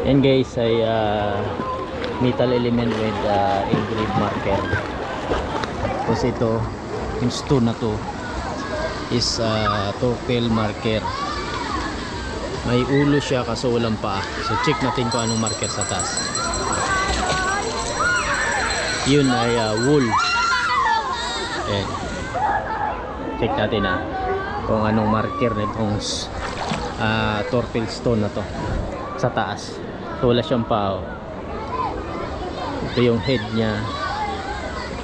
Yan guys ay metal element with engraved marker. Tapos ito, yung stone na to is torpil marker. May ulo siya kaso walang paa. So check natin kung anong marker sa taas. Yun ay wool. Ayan. Check natin kung anong marker nitong torpil stone na to sa taas. So wala siyang paa. Ito yung head niya.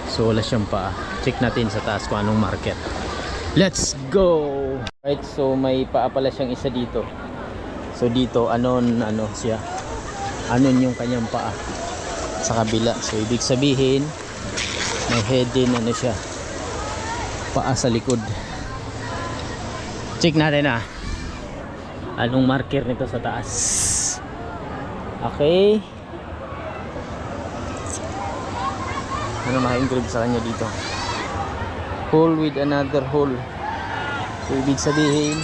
So wala siyang paa. Check natin sa taas kung anong marker. Let's go! Right, so may paa pala siyang isa dito. So dito ano siya. Anon yung kanyang paa sa kabila. So ibig sabihin may head din siya. Paa sa likod. Check natin anong marker nito sa taas. Okay. Ano maka-engrave sa kanya dito? Hole with another hole. So ibig sabihin,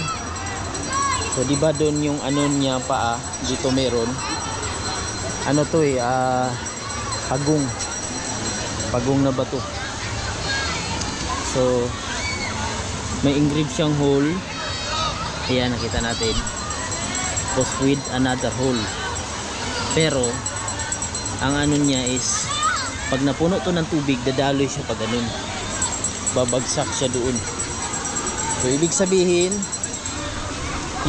so di ba doon yung niya paa, dito meron to pagong na bato. So may engrave siyang hole. Ayan, nakita natin. Tapos with another hole. Pero ang niya is pag napuno to ng tubig, dadaloy siya pag ganun. Babagsak siya doon. So ibig sabihin,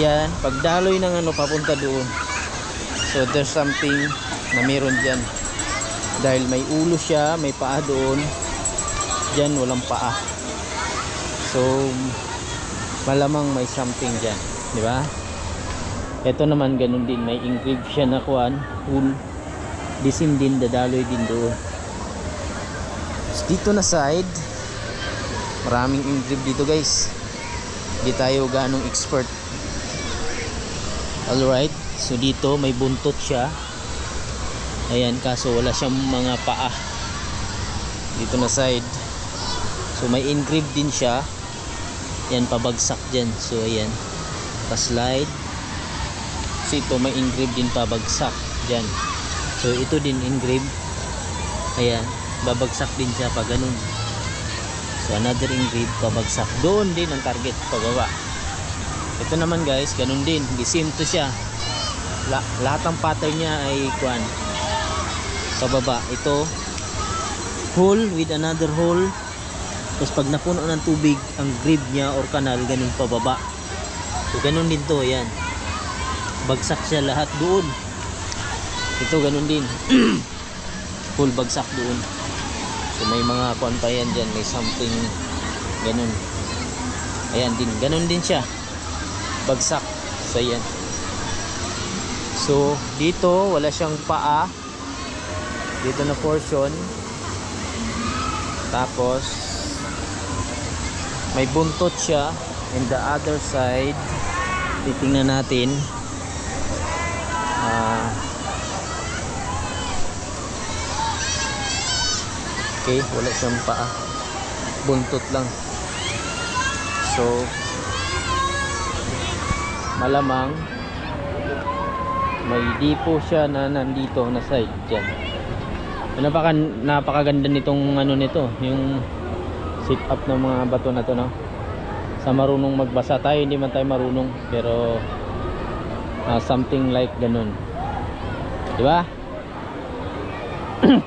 yan, pag daloy ng papunta doon. So there's something na meron dyan. Dahil may ulo siya, may paa doon. Dyan walang paa. So malamang may something dyan, di ba? Ito naman ganun din, may engrave siya na wool. Disim din, dadaloy din doon. So, dito na side, maraming engrave dito guys. Hindi tayo ganong expert. Alright, so dito may buntot siya. Ayan, kaso wala siyang mga paa. Dito na side. So may engrave din siya. Yan, pabagsak dyan. So ayan, pa-slide. So ito may engrave din pabagsak dyan. So ito din engrave. Ayan, babagsak din siya pag ganun. So another engrave pabagsak. Doon din ang target pababa. Ito naman guys, ganun din. Same to siya. Lahat ng pattern niya ay pababa. Ito hole with another hole. Tapos pag napuno ng tubig ang grave niya or kanal, ganun pababa. So ganun din to, ayan. Bagsak siya lahat doon. Ito ganun din. Full bagsak doon. So may mga kuan pa yan dyan, may something ganun. Ayan din, ganun din siya. Bagsak. So ayan. So dito wala siyang paa. Dito na portion. Tapos may buntot siya. And the other side, titingnan natin. Okay, wala siyang paa. Buntot lang. So malamang may dipo siya na nandito na side dyan. Napakaganda nitong nito, yung sit up ng mga bato na to, no? Sa marunong magbasa tayo, hindi man tayo marunong, pero something like ganun, di ba?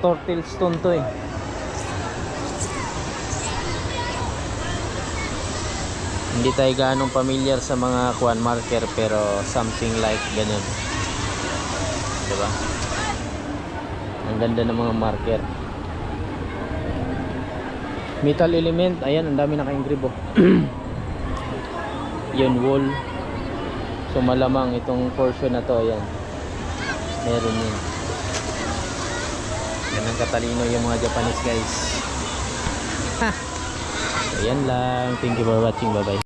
Tortoise stone to eh. Hindi tayo ganong familiar sa mga marker, pero something like ganun, di ba? Ang ganda ng mga marker. Metal element, ayan, ang dami naka-engrave. Yun, wool. So malamang itong portion na to, ayan, meron yun. Yan ang katalino yung mga Japanese guys. So yan lang. Thank you for watching. Bye bye.